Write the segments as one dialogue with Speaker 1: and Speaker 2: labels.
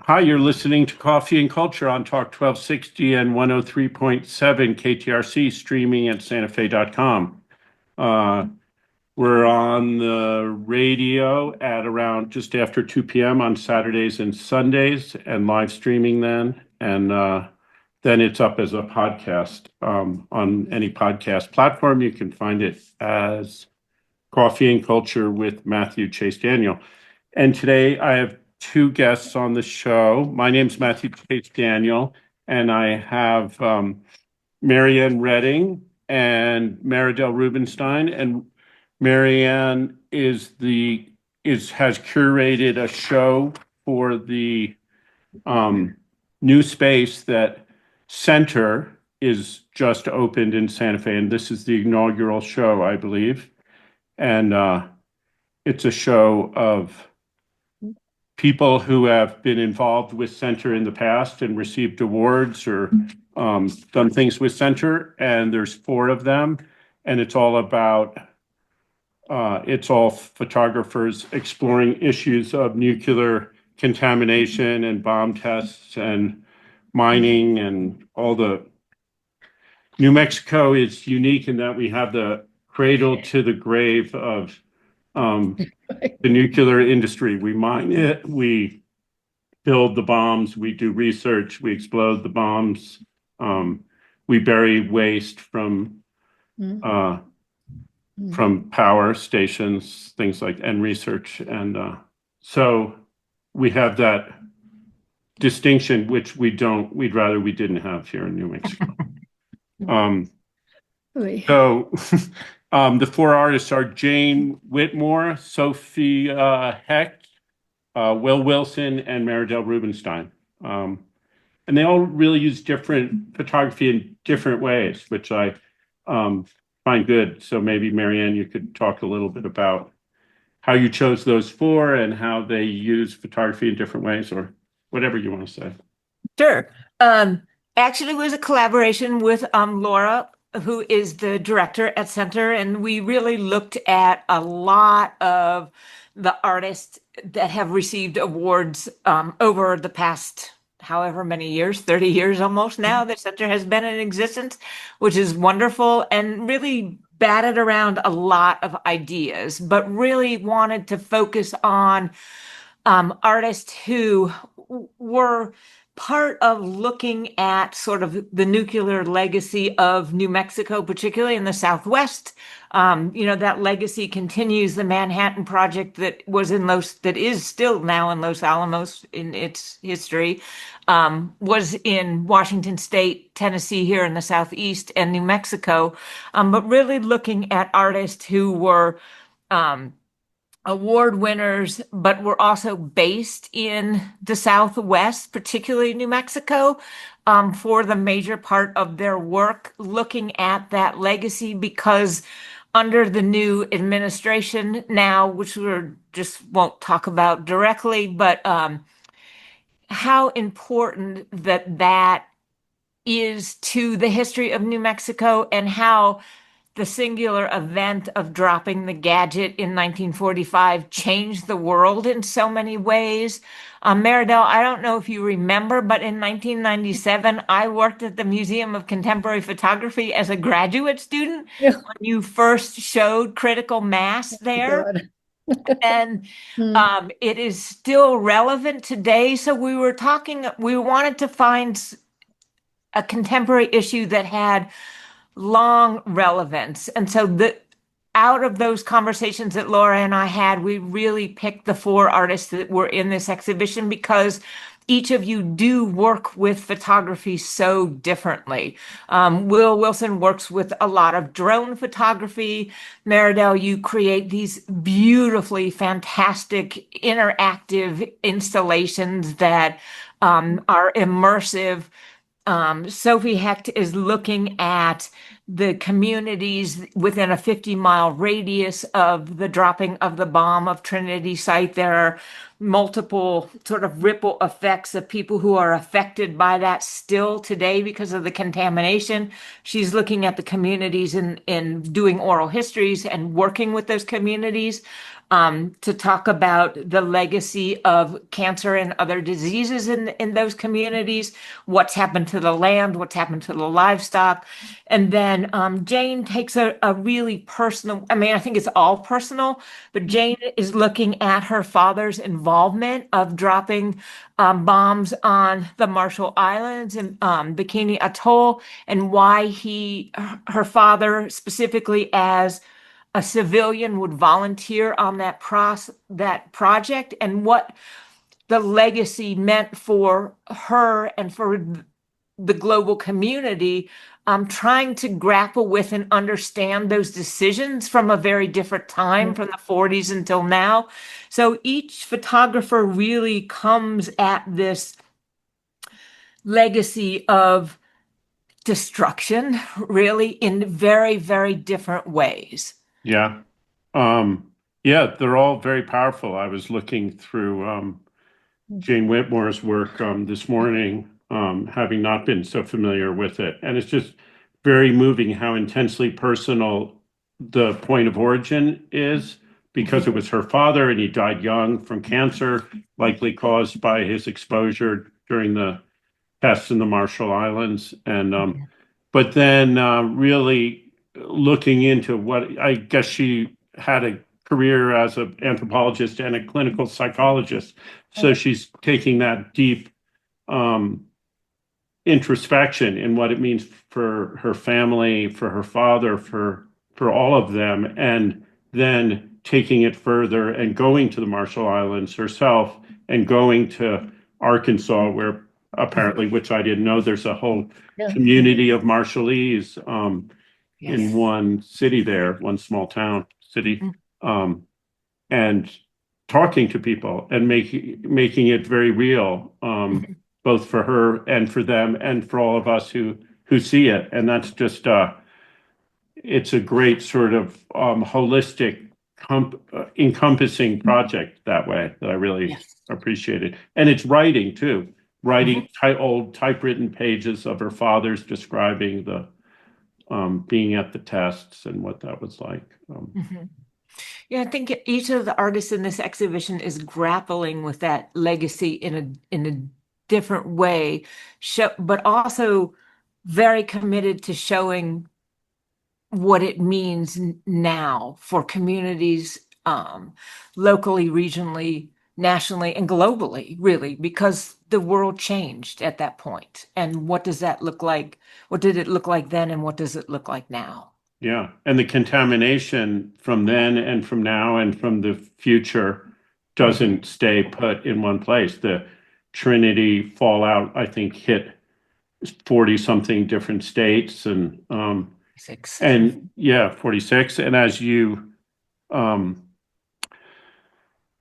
Speaker 1: Hi, you're listening to Coffee and Culture on Talk 1260 and 103.7 KTRC, streaming at santafe.com. We're on the radio at around just after 2 p.m. on Saturdays and Sundays, and live streaming then. And then it's up as a podcast on any podcast platform. You can find it as Coffee and Culture with Matthew Chase Daniel. And today I have two guests on the show. My name's Matthew Chase Daniel, and I have Marianne Redding and Meridel Rubenstein. And Marianne has curated a show for the new space that Center is just opened in Santa Fe, and this is the inaugural show, I believe. And it's a show of people who have been involved with Center in the past and received awards or done things with Center, and there's 4 of them, and it's all about it's all photographers exploring issues of nuclear contamination and bomb tests and mining and all the. New Mexico is unique in that we have the cradle to the grave of the nuclear industry. We mine it, we build the bombs, we do research, we explode the bombs, we bury waste from power stations, things like, and research. And so we have that distinction, which we'd rather we didn't have here in New Mexico. So the 4 artists are Jane Whitmore, Sophie Hecht, Will Wilson, and Meridel Rubenstein. And they all really use different photography in different ways, which I find good. So maybe, Marianne, you could talk a little bit about how you chose those 4 and how they use photography in different ways, or whatever you want to say.
Speaker 2: Sure. Actually, it was a collaboration with Laura, who is the director at Center, and we really looked at a lot of the artists that have received awards over the past however many years, 30 years almost now that Center has been in existence, which is wonderful, and really batted around a lot of ideas, but really wanted to focus on artists who were part of looking at sort of the nuclear legacy of New Mexico, particularly in the Southwest. That legacy continues. The Manhattan Project that is still now in Los Alamos in its history, was in Washington State, Tennessee, here in the Southeast, and New Mexico. But really looking at artists who were award winners, but were also based in the Southwest, particularly New Mexico, for the major part of their work, looking at that legacy, because under the new administration now, which we just won't talk about directly, but how important that is to the history of New Mexico, and how the singular event of dropping the gadget in 1945 changed the world in so many ways. Meridel, I don't know if you remember, but in 1997, I worked at the Museum of Contemporary Photography as a graduate student when you first showed critical mass there. And it is still relevant today. So we wanted to find a contemporary issue that had long relevance. And so out of those conversations that Laura and I had, we really picked the 4 artists that were in this exhibition, because each of you do work with photography so differently. Will Wilson works with a lot of drone photography. Meridel, you create these beautifully fantastic interactive installations that are immersive. Sophie Hecht is looking at the communities within a 50-mile radius of the dropping of the bomb of Trinity Site. There are multiple sort of ripple effects of people who are affected by that still today because of the contamination. She's looking at the communities and doing oral histories and working with those communities. to talk about the legacy of cancer and other diseases in those communities, what's happened to the land, what's happened to the livestock. And then Jane takes a really personal, I mean, I think it's all personal, but Jane is looking at her father's involvement of dropping bombs on the Marshall Islands and Bikini Atoll, and why her father, specifically as a civilian, would volunteer on that project, and what the legacy meant for her and for the global community, trying to grapple with and understand those decisions from a very different time, from the 40s until now. So each photographer really comes at this legacy of destruction, really, in very, very different ways.
Speaker 1: Yeah. Yeah, they're all very powerful. I was looking through Jane Whitmore's work this morning, having not been so familiar with it. And it's just very moving how intensely personal the point of origin is, because it was her father and he died young from cancer, likely caused by his exposure during the tests in the Marshall Islands. And but then really looking into what, I guess she had a career as an anthropologist and a clinical psychologist. So she's taking that deep introspection in what it means for her family, for her father, for all of them, and then taking it further and going to the Marshall Islands herself and going to Arkansas, where apparently, which I didn't know, there's a whole community of Marshallese in one city there, one small town city, and talking to people and making it very real, both for her and for them and for all of us who see it. And that's just it's a great sort of holistic, encompassing project that way that I really appreciated. And it's writing too, writing old typewritten pages of her father's describing the being at the tests and what that was like.
Speaker 2: Yeah, I think each of the artists in this exhibition is grappling with that legacy in a different way, but also very committed to showing what it means now for communities, locally, regionally, nationally, and globally, really, because the world changed at that point. And what does that look like? What did it look like then, and what does it look like now?
Speaker 1: Yeah, and the contamination from then and from now and from the future doesn't stay put in one place. The Trinity fallout, I think, hit 40 something different states, and 46. And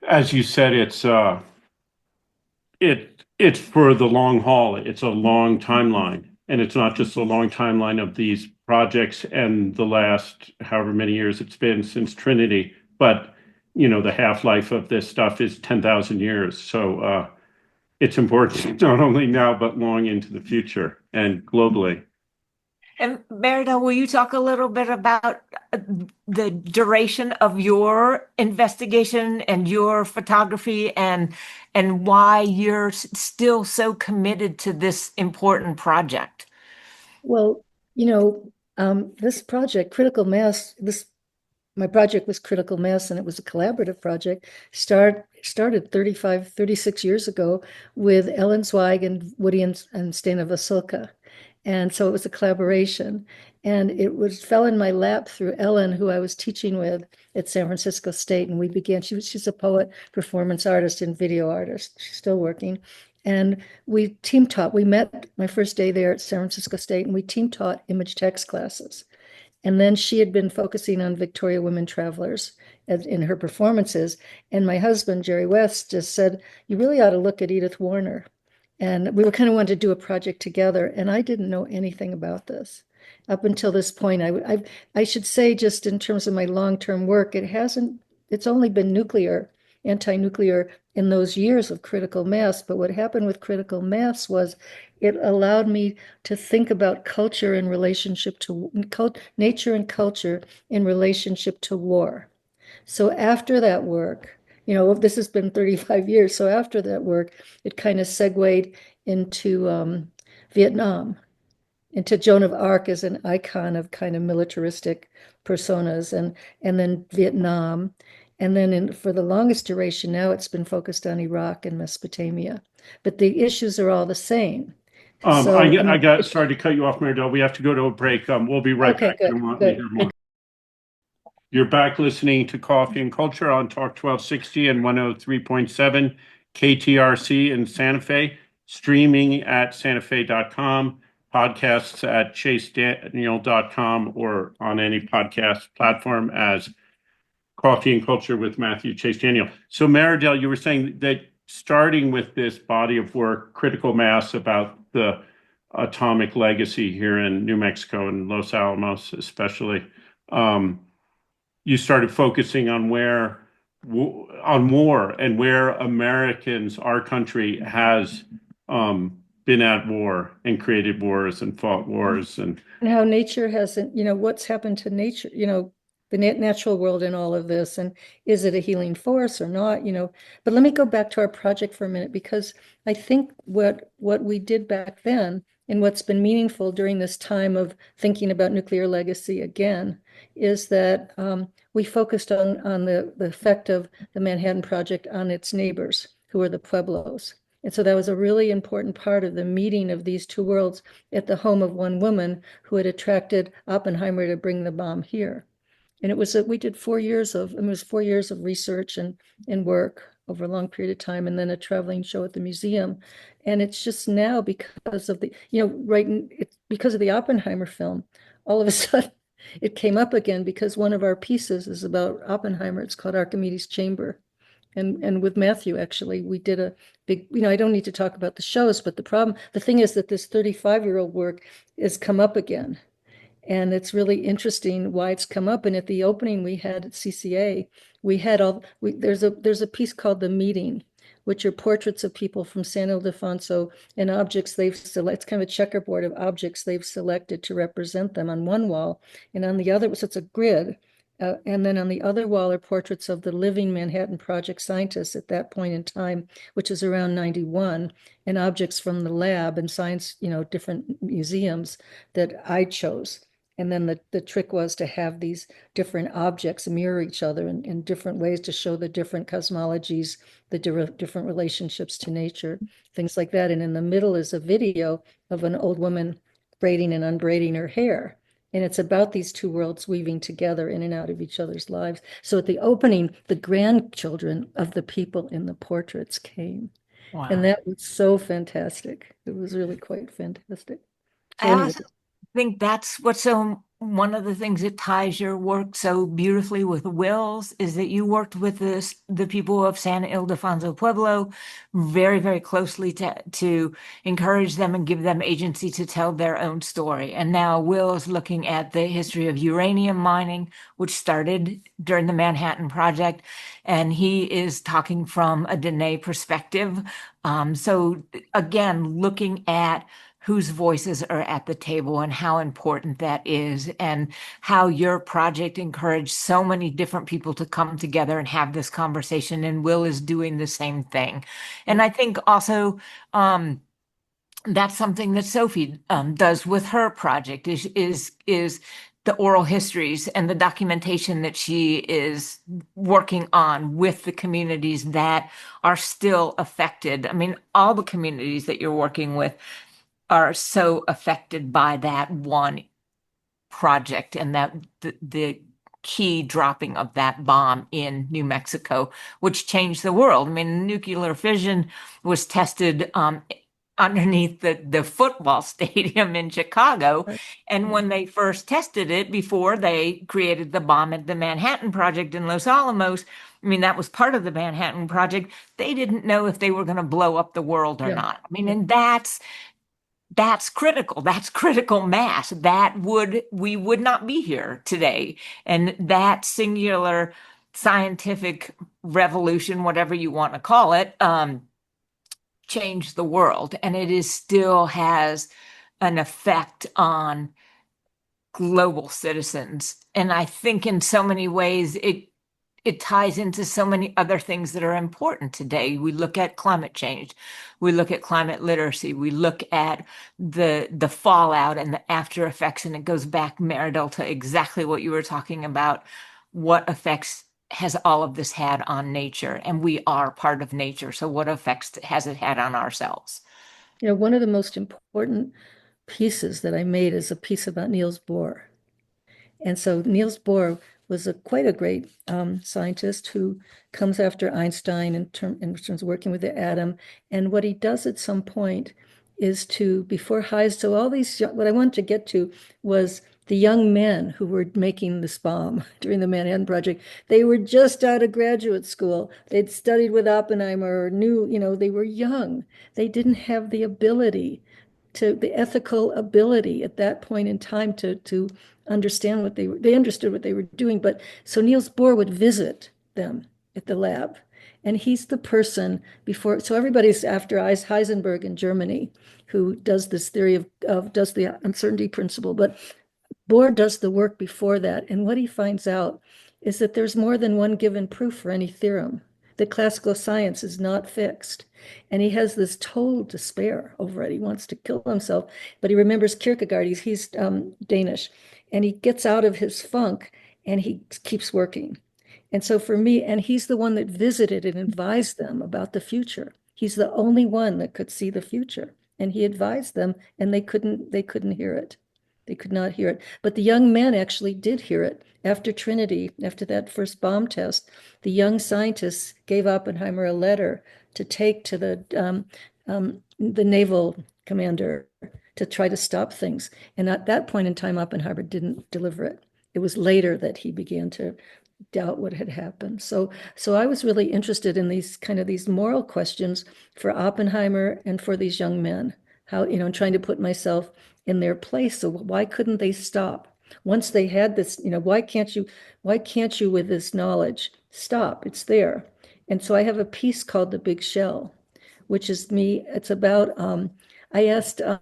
Speaker 1: as you said, it's for the long haul. It's a long timeline, and it's not just a long timeline of these projects and the last however many years it's been since Trinity, but the half-life of this stuff is 10,000 years. So it's important not only now but long into the future and globally.
Speaker 2: And Meridel, will you talk a little bit about the duration of your investigation and your photography, and why you're still so committed to this important project?
Speaker 3: Well, this project, Critical Mass, my project was Critical Mass, and it was a collaborative project, started 36 years ago with Ellen Zweig and Woody and Stena Vasilka. And so it was a collaboration, and fell in my lap through Ellen, who I was teaching with at San Francisco State. And she's a poet, performance artist, and video artist. She's still working. And we team taught. We met my first day there at San Francisco State, and we team taught image text classes. And then she had been focusing on Victoria women travelers in her performances. And my husband, Jerry West, just said, "You really ought to look at Edith Warner." And we were kind of wanting to do a project together. And I didn't know anything about this up until this point. I should say, just in terms of my long-term work, it's only been anti-nuclear in those years of Critical Mass. But what happened with Critical Mass was it allowed me to think about culture in relationship to nature and culture in relationship to war. So after that work, this has been 35 years. So after that work, it kind of segued into Vietnam, into Joan of Arc as an icon of kind of militaristic personas, and then Vietnam. And then for the longest duration, now it's been focused on Iraq and Mesopotamia. But the issues are all the same. So,
Speaker 1: Sorry to cut you off, Meridel. We have to go to a break. We'll be right
Speaker 3: okay,
Speaker 1: back.
Speaker 3: good,
Speaker 1: I want to
Speaker 3: good.
Speaker 1: hear more. You're back listening to Coffee and Culture on Talk 1260 and 103.7 KTRC in Santa Fe, streaming at santafe.com, podcasts at chasedaniel.com, or on any podcast platform as Coffee and Culture with Matthew Chase Daniel. So Meridel, you were saying that starting with this body of work, critical mass about the atomic legacy here in New Mexico and Los Alamos especially, you started focusing on on war and where Americans, our country, has been at war and created wars and fought wars
Speaker 3: And how nature hasn't, what's happened to nature, the natural world in all of this, and is it a healing force or not, But let me go back to our project for a minute, because I think what we did back then and what's been meaningful during this time of thinking about nuclear legacy again is that we focused on the effect of the Manhattan Project on its neighbors, who are the Pueblos. And so that was a really important part of the meeting of these two worlds at the home of one woman who had attracted Oppenheimer to bring the bomb here. And we did 4 years it was 4 years of research and work over a long period of time, and then a traveling show at the museum. And it's just now because of because of the Oppenheimer film, all of a sudden it came up again, because one of our pieces is about Oppenheimer. It's called Archimedes' Chamber. And with Matthew, actually, we did a big, I don't need to talk about the shows, but the thing is that this 35-year-old work has come up again. And it's really interesting why it's come up. And at the opening we had at CCA, there's a piece called The Meeting, which are portraits of people from San Ildefonso and objects they've selected. It's kind of a checkerboard of objects they've selected to represent them on one wall. And on the other, so it's a grid. And then on the other wall are portraits of the living Manhattan Project scientists at that point in time, which is around 91, and objects from the lab and science, different museums that I chose. And then the trick was to have these different objects mirror each other in different ways to show the different cosmologies, the different relationships to nature, things like that. And in the middle is a video of an old woman braiding and unbraiding her hair. And it's about these two worlds weaving together in and out of each other's lives. So at the opening, the grandchildren of the people in the portraits came.
Speaker 2: Wow.
Speaker 3: And that was so fantastic. It was really quite fantastic. So
Speaker 2: I
Speaker 3: anyway,
Speaker 2: also think that's one of the things that ties your work so beautifully with Will's is that you worked with the people of San Ildefonso Pueblo very, very closely to encourage them and give them agency to tell their own story. And now Will is looking at the history of uranium mining, which started during the Manhattan Project, and he is talking from a Dene perspective. So again, looking at whose voices are at the table and how important that is, and how your project encouraged so many different people to come together and have this conversation. And Will is doing the same thing. And I think also that's something that Sophie does with her project is the oral histories and the documentation that she is working on with the communities that are still affected. I mean, all the communities that you're working with are so affected by that one project and that the key dropping of that bomb in New Mexico, which changed the world. I mean, nuclear fission was tested underneath the football stadium in Chicago. And when they first tested it before they created the bomb at the Manhattan Project in Los Alamos, I mean, that was part of the Manhattan Project. They didn't know if they were going to blow up the world or not. I mean, and that's critical. That's critical mass. We would not be here today. And that singular scientific revolution, whatever you want to call it, changed the world. And it still has an effect on global citizens. And I think in so many ways, it ties into so many other things that are important today. We look at climate change, we look at climate literacy, we look at the fallout and the after effects, and it goes back, Meridel, to exactly what you were talking about. What effects has all of this had on nature? And we are part of nature. So what effects has it had on ourselves?
Speaker 3: You know, one of the most important pieces that I made is a piece about Niels Bohr. And so Niels Bohr was quite a great scientist who comes after Einstein in terms of working with the atom. And what he does at some point is to, before Heise, so all these, what I wanted to get to was the young men who were making this bomb during the Manhattan Project. They were just out of graduate school. They'd studied with Oppenheimer, or knew, you know, they were young. They didn't have the ability the ethical ability at that point in time to understand what they understood what they were doing. But so Niels Bohr would visit them at the lab. And he's the person before, so everybody's after Heisenberg in Germany, who does this theory does the uncertainty principle. But Bohr does the work before that. And what he finds out is that there's more than one given proof for any theorem, that classical science is not fixed. And he has this total despair over it. He wants to kill himself, but he remembers Kierkegaard. He's Danish, and he gets out of his funk and he keeps working. And so for me, and he's the one that visited and advised them about the future. He's the only one that could see the future. And he advised them, and they couldn't hear it. They could not hear it. But the young men actually did hear it. After Trinity, after that first bomb test, the young scientists gave Oppenheimer a letter to take to the naval commander to try to stop things. And at that point in time, Oppenheimer didn't deliver it. It was later that he began to doubt what had happened. So I was really interested in these moral questions for Oppenheimer and for these young men. How, you know, trying to put myself in their place. So why couldn't they stop? Once they had this, you know, why can't you with this knowledge stop? It's there. And so I have a piece called The Big Shell, which is me. It's about, I asked a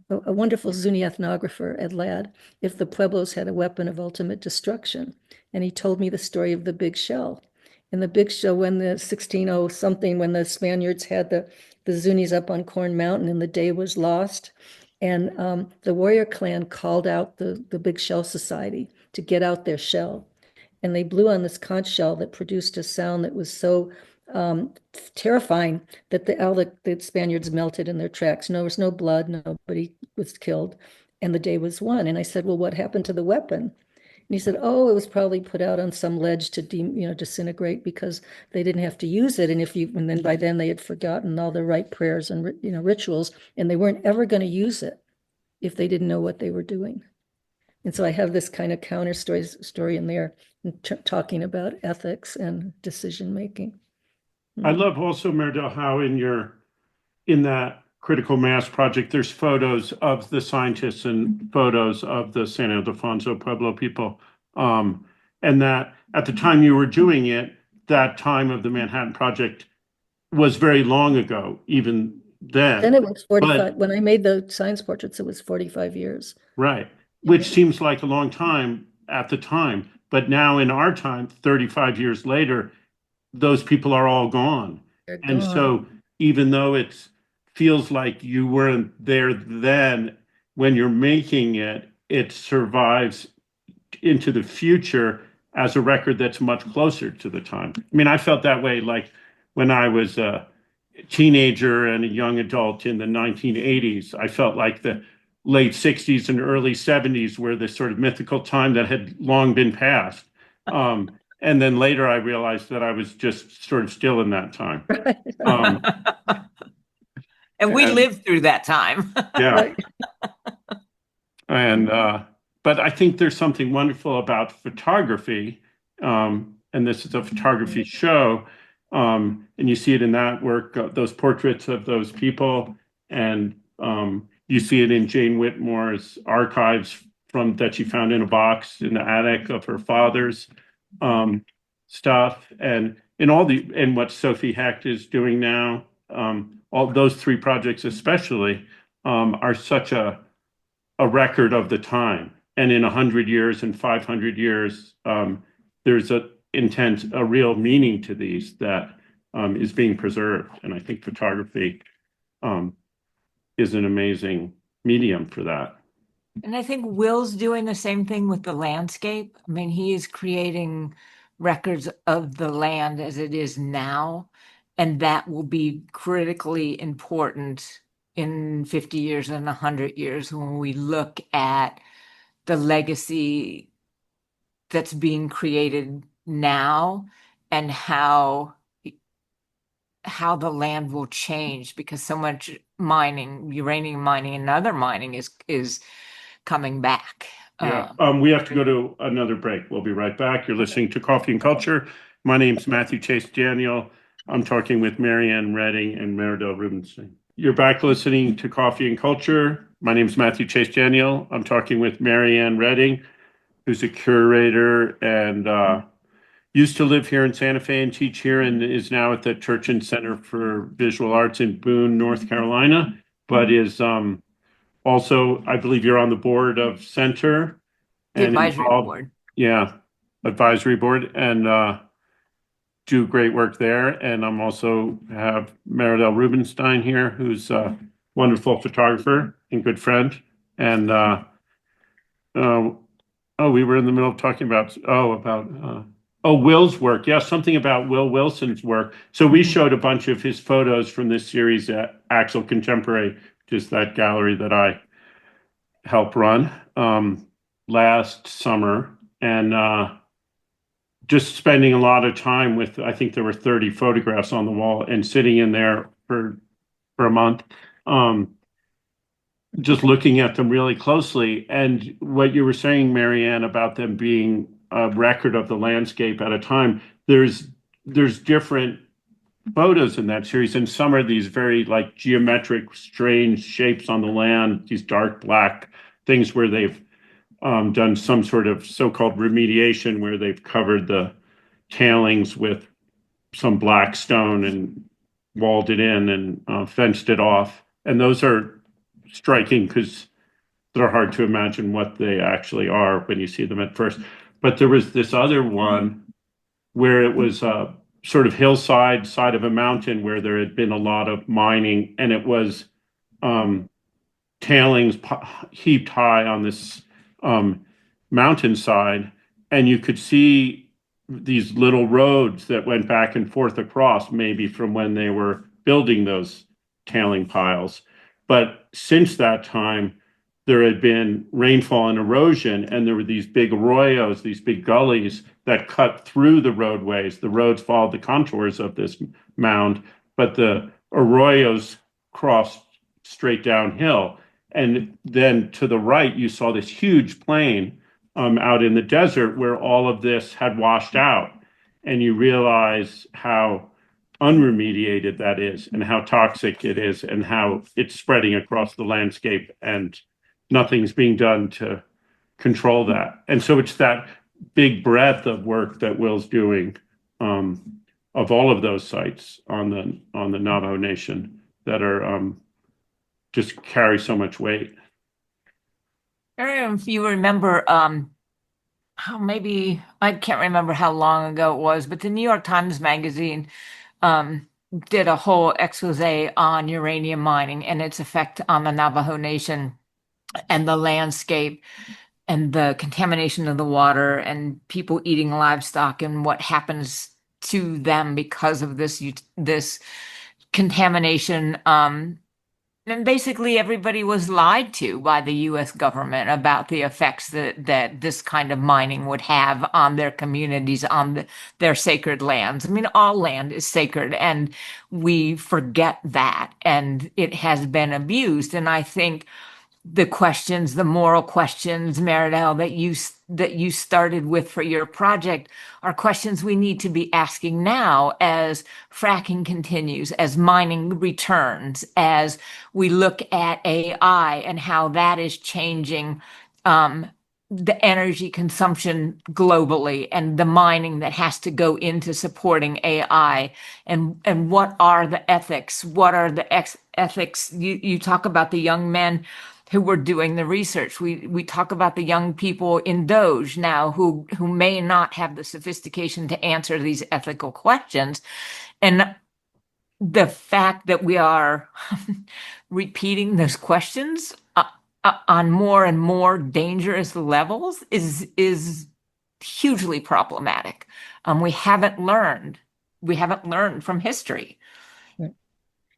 Speaker 3: wonderful Zuni ethnographer, Ed Ladd, if the Pueblos had a weapon of ultimate destruction. And he told me the story of the Big Shell. And the Big Shell, when the 1600 something, when the Spaniards had the Zunis up on Corn Mountain and the day was lost, and the warrior clan called out the Big Shell Society to get out their shell. And they blew on this conch shell that produced a sound that was so terrifying that the Spaniards melted in their tracks. There was no blood, nobody was killed, and the day was won. And I said, well, what happened to the weapon? And he said, oh, it was probably put out on some ledge to disintegrate because they didn't have to use it. And then by then they had forgotten all the right prayers and rituals, and they weren't ever going to use it if they didn't know what they were doing. And so I have this kind of counter story in there, talking about ethics and decision making.
Speaker 1: I love also, Meridel, how in that critical mass project, there's photos of the scientists and photos of the San Ildefonso Pueblo people. And that at the time you were doing it, that time of the Manhattan Project was very long ago, even then.
Speaker 3: Then it was 45. When I made the science portraits, it was 45 years.
Speaker 1: Right. Which seems like a long time at the time. But now in our time, 35 years later, those people are all gone. And so even though it feels like you weren't there then, when you're making it, it survives into the future as a record that's much closer to the time. I mean, I felt that way like when I was a teenager and a young adult in the 1980s. I felt like the late 60s and early 70s were this sort of mythical time that had long been past. And then later I realized that I was just sort of still in that time.
Speaker 2: And we lived through that time.
Speaker 1: Yeah. And but I think there's something wonderful about photography, and this is a photography show, and you see it in that work, those portraits of those people, and you see it in Jane Whitmore's archives that she found in a box in the attic of her father's stuff, and in what Sophie Hecht is doing now. All those three projects especially are such a record of the time. And in 100 years and 500 years, there's intent, a real meaning to these that is being preserved. And I think photography is an amazing medium for that.
Speaker 2: And I think Will's doing the same thing with the landscape. I mean, he is creating records of the land as it is now, and that will be critically important in 50 years and 100 years when we look at the legacy that's being created now and how the land will change, because so much mining, uranium mining and other mining is coming back.
Speaker 1: Yeah, we have to go to another break. We'll be right back. You're listening to Coffee and Culture. My name's Matthew Chase Daniel. I'm talking with Marianne Redding and Meridel Rubenstein. You're back listening to Coffee and Culture. My name's Matthew Chase Daniel. I'm talking with Marianne Redding, who's a curator and used to live here in Santa Fe and teach here, and is now at the Turchin Center for Visual Arts in Boone, North Carolina, but is also, I believe you're on the board of Center
Speaker 2: The
Speaker 1: and
Speaker 2: advisory
Speaker 1: involved,
Speaker 2: board.
Speaker 1: yeah, advisory board, and do great work there. And I'm also have Meridel Rubenstein here, who's a wonderful photographer and good friend. And we were in the middle of talking about Will's work. Yeah, something about Will Wilson's work. So we showed a bunch of his photos from this series at Axel Contemporary, just that gallery that I helped run last summer, and just spending a lot of time with, I think there were 30 photographs on the wall, and sitting in there for a month, just looking at them really closely. And what you were saying, Marianne, about them being a record of the landscape at a time, there's different photos in that series, and some are these very like geometric, strange shapes on the land, these dark black things where they've done some sort of so-called remediation, where they've covered the tailings with some black stone and walled it in and fenced it off. And those are striking because they're hard to imagine what they actually are when you see them at first. But there was this other one where it was sort of hillside, side of a mountain, where there had been a lot of mining, and it was tailings heaped high on this mountainside, and you could see these little roads that went back and forth across, maybe from when they were building those tailing piles. But since that time, there had been rainfall and erosion, and there were these big arroyos, these big gullies that cut through the roadways. The roads followed the contours of this mound, but the arroyos crossed straight downhill. And then to the right, you saw this huge plain out in the desert where all of this had washed out. And you realize how unremediated that is, and how toxic it is, and how it's spreading across the landscape, and nothing's being done to control that. And so it's that big breadth of work that Will's doing of all of those sites on the Navajo Nation that are just carry so much weight.
Speaker 2: I don't know if you remember, maybe I can't remember how long ago it was, but the New York Times Magazine did a whole expose on uranium mining and its effect on the Navajo Nation and the landscape and the contamination of the water and people eating livestock and what happens to them because of this contamination. And basically everybody was lied to by the US government about the effects that this kind of mining would have on their communities, on their sacred lands. I mean, all land is sacred, and we forget that, and it has been abused. And I think the questions, the moral questions, Meridel, that you started with for your project are questions we need to be asking now as fracking continues, as mining returns, as we look at AI and how that is changing the energy consumption globally, and the mining that has to go into supporting AI, and what are the ethics? What are the ethics? You talk about the young men who were doing the research. We talk about the young people in Doge now who may not have the sophistication to answer these ethical questions. And the fact that we are repeating those questions on more and more dangerous levels is hugely problematic. We haven't learned from history.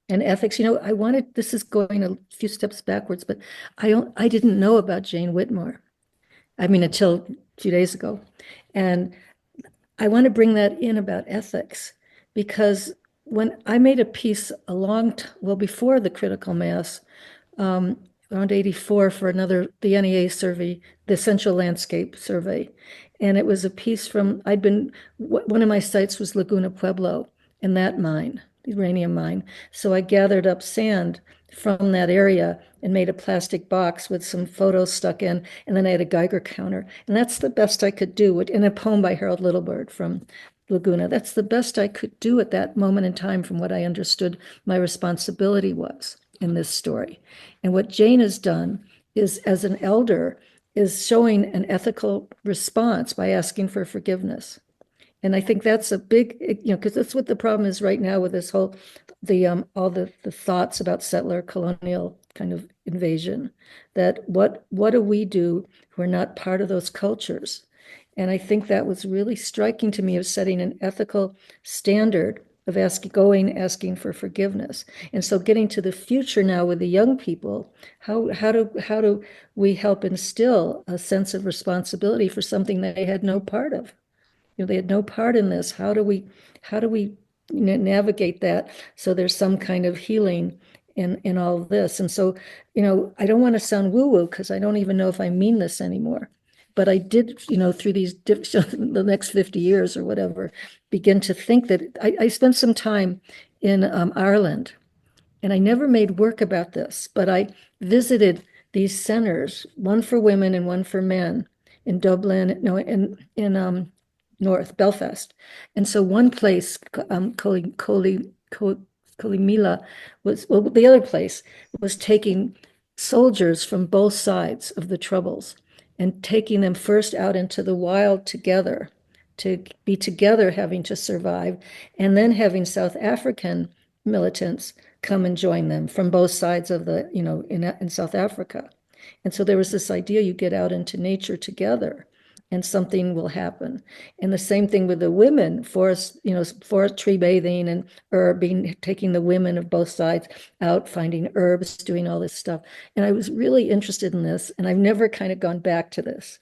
Speaker 3: And ethics, this is going a few steps backwards, but I didn't know about Jane Whitmore. I mean, until a few days ago. And I want to bring that in about ethics, because when I made a piece before the critical mass, around 84 for the NEA survey, the Essential Landscape Survey. And it was a piece one of my sites was Laguna Pueblo, and that mine, the uranium mine. So I gathered up sand from that area and made a plastic box with some photos stuck in, and then I had a Geiger counter. And that's the best I could do, in a poem by Harold Littlebird from Laguna. That's the best I could do at that moment in time from what I understood my responsibility was in this story. And what Jane has done is, as an elder, is showing an ethical response by asking for forgiveness. And I think that's a big, because that's what the problem is right now with this whole, all the thoughts about settler colonial kind of invasion, that what do we do who are not part of those cultures? And I think that was really striking to me, of setting an ethical standard of asking for forgiveness. And so getting to the future now with the young people, how do we help instill a sense of responsibility for something they had no part of? They had no part in this. How do we navigate that so there's some kind of healing in all of this? And so, I don't want to sound woo-woo, because I don't even know if I mean this anymore. But I did, through the next 50 years or whatever, begin to think that I spent some time in Ireland, and I never made work about this, but I visited these centers, one for women and one for men, in Dublin, no, in North Belfast. And so one place, Collimila, the other place was taking soldiers from both sides of the Troubles and taking them first out into the wild together, to be together, having to survive, and then having South African militants come and join them from both sides of in South Africa. And so there was this idea, you get out into nature together and something will happen. And the same thing with the women, forest tree bathing and taking the women of both sides out, finding herbs, doing all this stuff. And I was really interested in this, and I've never kind of gone back to this,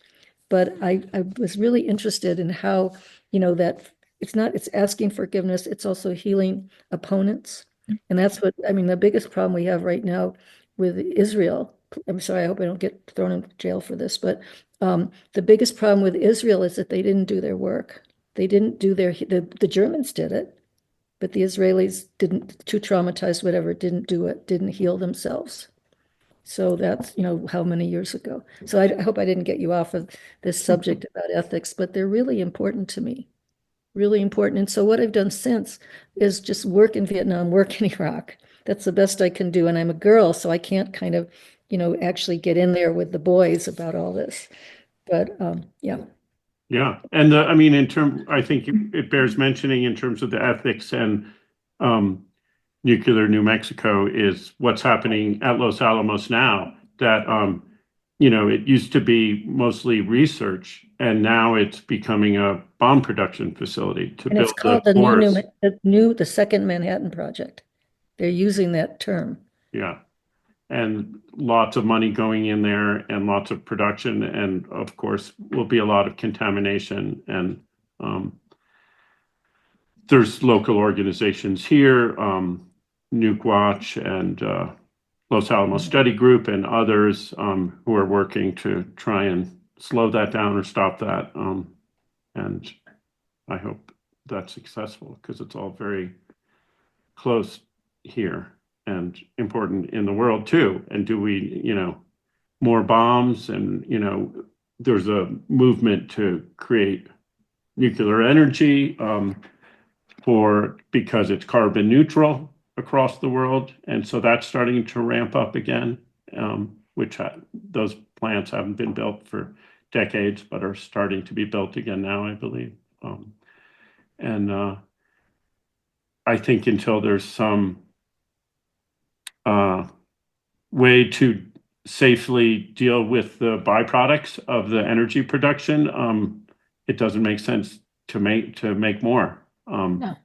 Speaker 3: but I was really interested in how, that it's asking forgiveness, it's also healing opponents. And that's the biggest problem we have right now with Israel. I'm sorry, I hope I don't get thrown in jail for this, but the biggest problem with Israel is that they didn't do their work. They didn't do the Germans did it, but the Israelis didn't, too traumatized, whatever, didn't do it, didn't heal themselves. So that's, how many years ago. So I hope I didn't get you off of this subject about ethics, but they're really important to me, really important. And so what I've done since is just work in Vietnam, work in Iraq. That's the best I can do. And I'm a girl, so I can't kind of, actually get in there with the boys about all this. But yeah.
Speaker 1: Yeah. And I think it bears mentioning in terms of the ethics and nuclear New Mexico is what's happening at Los Alamos now, that it used to be mostly research, and now it's becoming a bomb production facility to build
Speaker 3: it's called the Second Manhattan Project. They're using that term.
Speaker 1: Yeah. And lots of money going in there and lots of production. And of course, will be a lot of contamination. And there's local organizations here, Nuke Watch and Los Alamos Study Group and others who are working to try and slow that down or stop that. And I hope that's successful, because it's all very close here and important in the world too. And do we, more bombs? And, there's a movement to create nuclear energy because it's carbon neutral across the world. And so that's starting to ramp up again. which those plants haven't been built for decades, but are starting to be built again now, I believe. And I think until there's some way to safely deal with the byproducts of the energy production, it doesn't make sense to make more.
Speaker 2: No.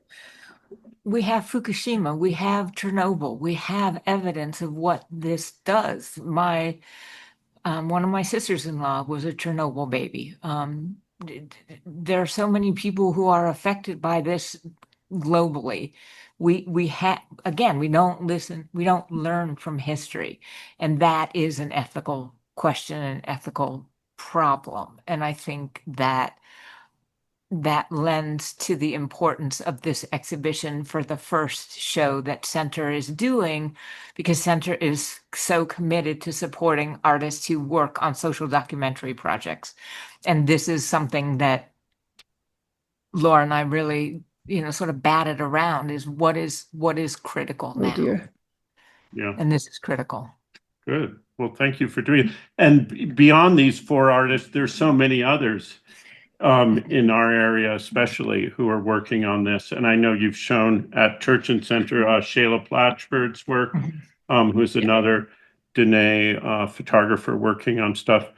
Speaker 2: We have Fukushima, we have Chernobyl, we have evidence of what this does. One of my sisters-in-law was a Chernobyl baby. There are so many people who are affected by this globally. We have, again, we don't listen, we don't learn from history, and that is an ethical question, an ethical problem. And I think that lends to the importance of this exhibition for the first show that Center is doing, because Center is so committed to supporting artists who work on social documentary projects. And this is something that Laura and I really, sort of batted around, is what is critical
Speaker 3: Oh
Speaker 2: now.
Speaker 3: dear.
Speaker 1: Yeah.
Speaker 2: And this is critical.
Speaker 1: Good. Well, thank you for doing it. And beyond these 4 artists, there's so many others in our area, especially, who are working on this. And I know you've shown at Turchin Center, Shayla Platchford's work, who's another Dene photographer working on stuff,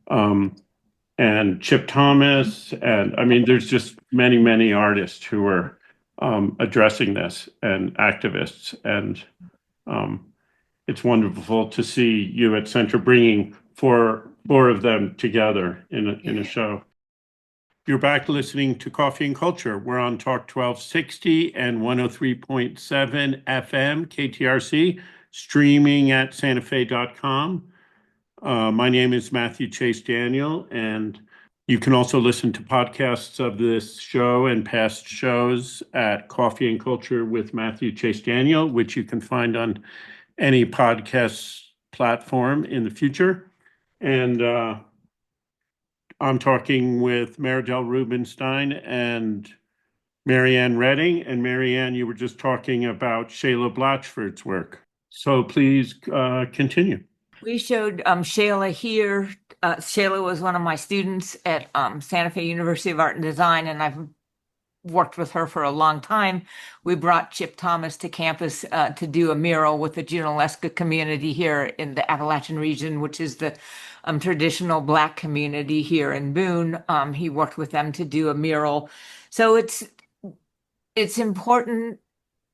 Speaker 1: and Chip Thomas. And I mean, there's just many, many artists who are addressing this, and activists. And it's wonderful to see you at Center bringing four of them together in a show. You're back listening to Coffee and Culture. We're on Talk 1260 and 103.7 FM KTRC, streaming at santafe.com. My name is Matthew Chase Daniel, and you can also listen to podcasts of this show and past shows at Coffee and Culture with Matthew Chase Daniel, which you can find on any podcast platform in the future. And I'm talking with Meridel Rubenstein and Marianne Redding. And Marianne, you were just talking about Shayla Blatchford's work. So please continue.
Speaker 2: We showed Shayla here. Shayla was one of my students at Santa Fe University of Art and Design, and I've worked with her for a long time. We brought Chip Thomas to campus to do a mural with the Junaluska community here in the Appalachian region, which is the traditional Black community here in Boone. He worked with them to do a mural. So it's important,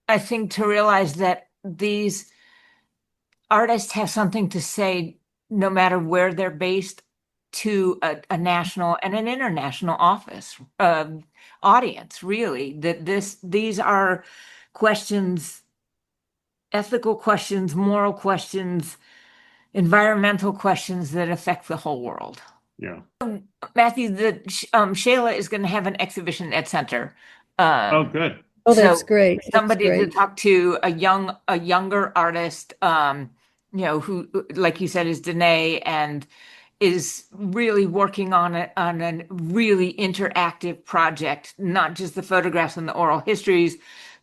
Speaker 2: I think, to realize that these artists have something to say no matter where they're based, to a national and an international audience, really. That these are questions, ethical questions, moral questions, environmental questions that affect the whole world.
Speaker 1: Yeah.
Speaker 2: Matthew, Shayla is going to have an exhibition at Center.
Speaker 1: Oh, good.
Speaker 3: Oh, that's
Speaker 2: So
Speaker 3: great. That's
Speaker 2: somebody to
Speaker 3: great.
Speaker 2: talk to, a younger artist, who, like you said, is Danae, and is really working on a really interactive project, not just the photographs and the oral histories,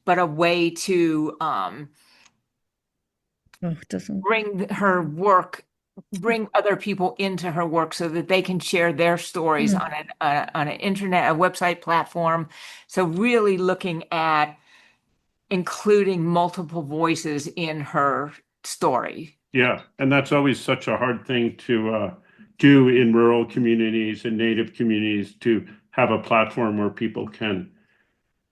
Speaker 2: but a way to
Speaker 3: Oh, it doesn't.
Speaker 2: bring her work, bring other people into her work so that they can share their stories on an internet, a website platform. So really looking at including multiple voices in her story.
Speaker 1: Yeah, and that's always such a hard thing to do in rural communities and Native communities, to have a platform where people can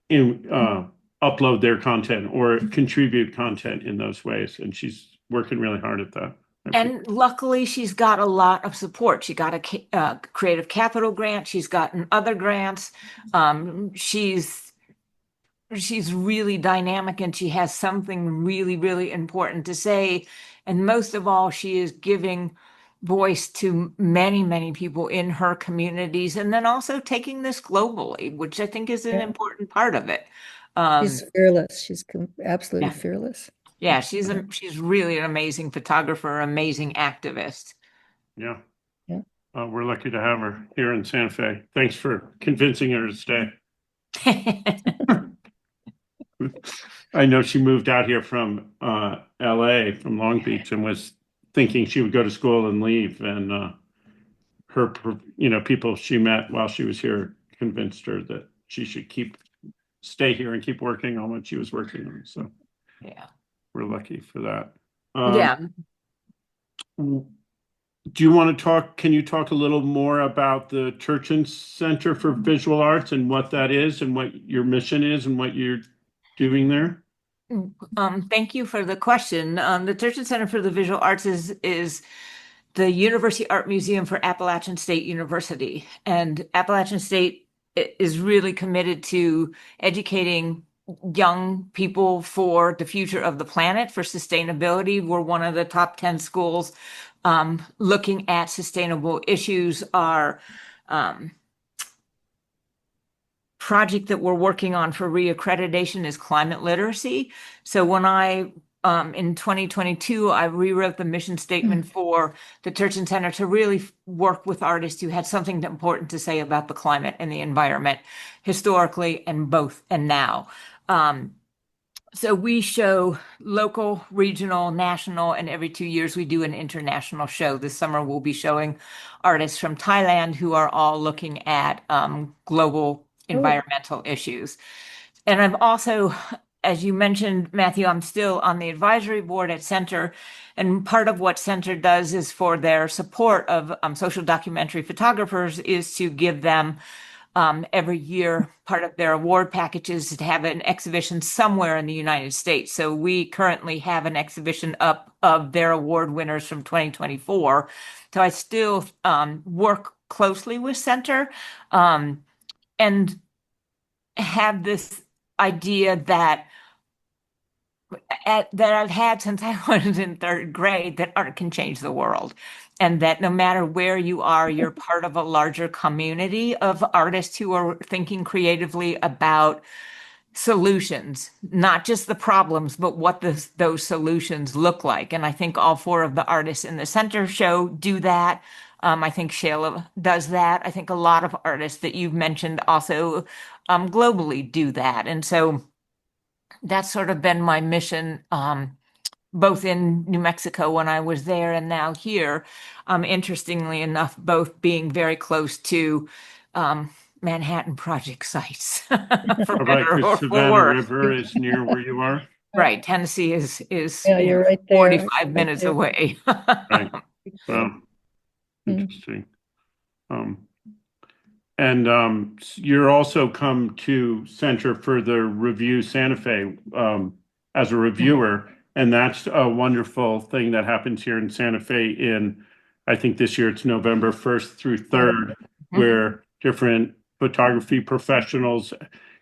Speaker 1: upload their content or contribute content in those ways. And she's working really hard at that.
Speaker 2: And luckily, she's got a lot of support. She got a Creative Capital grant. She's gotten other grants. She's really dynamic, and she has something really, really important to say. And most of all, she is giving voice to many, many people in her communities, and then also taking this globally, which I think is an important part of it.
Speaker 3: She's fearless. She's absolutely
Speaker 2: Yeah.
Speaker 3: fearless.
Speaker 2: Yeah, she's really an amazing photographer, amazing activist.
Speaker 1: Yeah.
Speaker 3: Yeah.
Speaker 1: We're lucky to have her here in Santa Fe. Thanks for convincing her to stay. I know she moved out here from LA, from Long Beach, and was thinking she would go to school and leave. And people she met while she was here convinced her that she should stay here and keep working on what she was working on. So
Speaker 2: Yeah.
Speaker 1: we're lucky for that.
Speaker 2: Yeah.
Speaker 1: Do you want to can you talk a little more about the Turchin Center for Visual Arts and what that is and what your mission is and what you're doing there?
Speaker 2: Thank you for the question. The Turchin Center for the Visual Arts is the University Art Museum for Appalachian State University. And Appalachian State is really committed to educating young people for the future of the planet, for sustainability. We're one of the top 10 schools looking at sustainable issues. Our project that we're working on for reaccreditation is climate literacy. So when in 2022, I rewrote the mission statement for the Turchin Center to really work with artists who had something important to say about the climate and the environment, historically and now. So we show local, regional, national, and every 2 years we do an international show. This summer we'll be showing artists from Thailand who are all looking at global environmental issues. And I've also, as you mentioned, Matthew, I'm still on the advisory board at Center. And part of what Center does is for their support of social documentary photographers is to give them every year, part of their award packages to have an exhibition somewhere in the United States. So we currently have an exhibition up of their award winners from 2024. So I still work closely with Center and have this idea that I've had since I was in third grade, that art can change the world. And that no matter where you are, you're part of a larger community of artists who are thinking creatively about solutions, not just the problems, but what those solutions look like. And I think all four of the artists in the Center show do that. I think Shayla does that. I think a lot of artists that you've mentioned also globally do that. And so that's sort of been my mission, both in New Mexico when I was there and now here. Interestingly enough, both being very close to Manhattan Project sites, for
Speaker 1: All right,
Speaker 2: better
Speaker 1: the
Speaker 2: or for
Speaker 1: Savannah
Speaker 2: worse.
Speaker 1: River is near where you are.
Speaker 2: Right, Tennessee is
Speaker 3: Yeah, you're right there.
Speaker 2: 45 minutes
Speaker 3: there.
Speaker 2: away.
Speaker 1: Right. Well, interesting. And you're also come to Center for the Review Santa Fe as a reviewer, and that's a wonderful thing that happens here in Santa Fe I think this year it's November 1st through 3rd, where different photography professionals,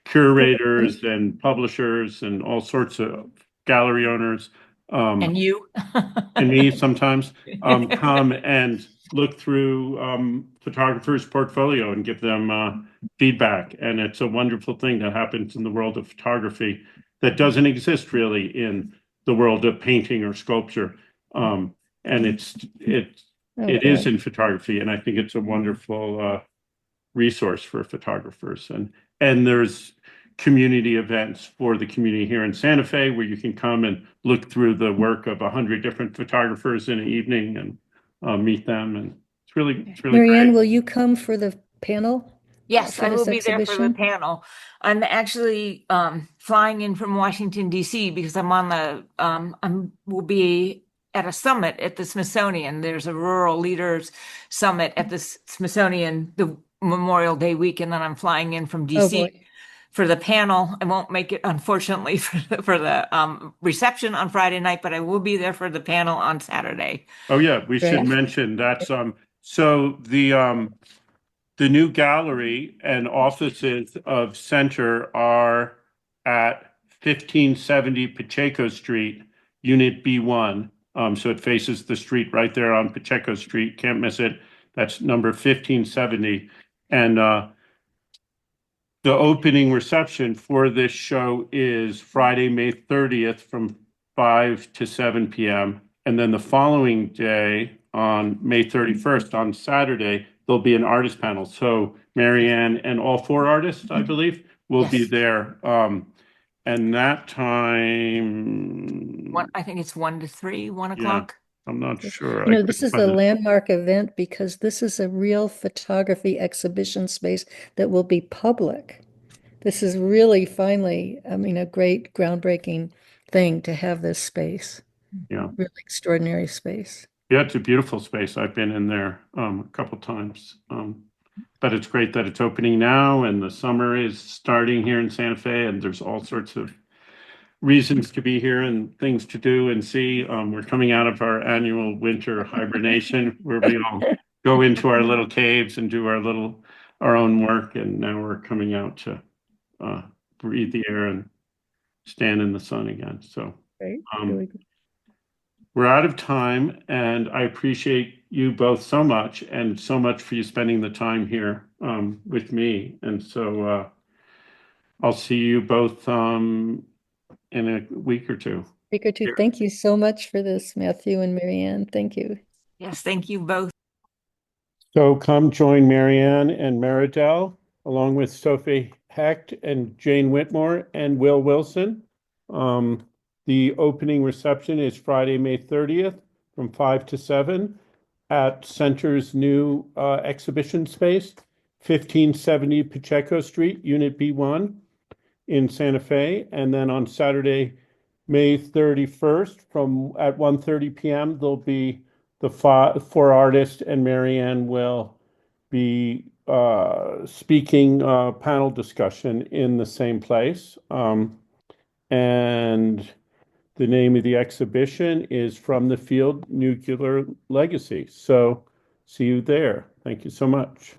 Speaker 1: curators and publishers and all sorts of gallery owners
Speaker 2: And you?
Speaker 1: and me sometimes come and look through photographers' portfolio and give them feedback. And it's a wonderful thing that happens in the world of photography that doesn't exist really in the world of painting or sculpture. And it is in photography, and I think it's a wonderful resource for photographers. And there's community events for the community here in Santa Fe where you can come and look through the work of 100 different photographers in an evening and meet them. And it's really
Speaker 3: Marianne,
Speaker 1: great.
Speaker 3: will you come for the panel?
Speaker 2: Yes,
Speaker 3: For
Speaker 2: I will
Speaker 3: this
Speaker 2: be there for the
Speaker 3: exhibition?
Speaker 2: panel. I'm actually flying in from Washington, D.C. because I'm on will be at a summit at the Smithsonian. There's a Rural Leaders Summit at the Smithsonian the Memorial Day week, and then I'm flying in from
Speaker 3: Oh,
Speaker 2: D.C.
Speaker 3: boy.
Speaker 2: for the panel. I won't make it, unfortunately, for the reception on Friday night, but I will be there for the panel on Saturday.
Speaker 1: Oh yeah, we should
Speaker 3: Great.
Speaker 1: mention that's so the new gallery and offices of Center are at 1570 Pacheco Street, Unit B1. So it faces the street right there on Pacheco Street. Can't miss it. That's number 1570. And the opening reception for this show is Friday, May 30th from 5 to 7 p.m. And then the following day on May 31st, on Saturday, there'll be an artist panel. So Marianne and all four artists, I believe, will be
Speaker 2: Yes.
Speaker 1: there. And that time,
Speaker 2: I think it's 1 to 3, 1
Speaker 1: yeah,
Speaker 2: o'clock.
Speaker 1: I'm not sure.
Speaker 3: You
Speaker 1: I
Speaker 3: know, this
Speaker 1: couldn't
Speaker 3: is a
Speaker 1: find it.
Speaker 3: landmark event because this is a real photography exhibition space that will be public. This is really finally, I mean, a great groundbreaking thing to have this space.
Speaker 1: Yeah.
Speaker 3: Really extraordinary space.
Speaker 1: Yeah, it's a beautiful space. I've been in there a couple times. But it's great that it's opening now and the summer is starting here in Santa Fe and there's all sorts of reasons to be here and things to do and see. We're coming out of our annual winter hibernation where we all go into our little caves and do our own work. And now we're coming out to breathe the air and stand in the sun again. So
Speaker 3: Right?
Speaker 1: um,
Speaker 3: Really good.
Speaker 1: we're out of time, and I appreciate you both so much, and so much for you spending the time here with me. And so I'll see you both in a week or two.
Speaker 3: Week or two. Thank you so much for this, Matthew and Marianne. Thank you.
Speaker 2: Yes, thank you both.
Speaker 1: So come join Marianne and Meridel, along with Sophie Hecht and Jane Whitmore and Will Wilson. The opening reception is Friday, May 30th from 5 to 7 at Center's new exhibition space, 1570 Pacheco Street, Unit B1 in Santa Fe. And then on Saturday, May 31st from at 1:30 p.m., there'll be the four artists and Marianne will be speaking panel discussion in the same place. And the name of the exhibition is From the Field, Nuclear Legacy. So see you there. Thank you so much.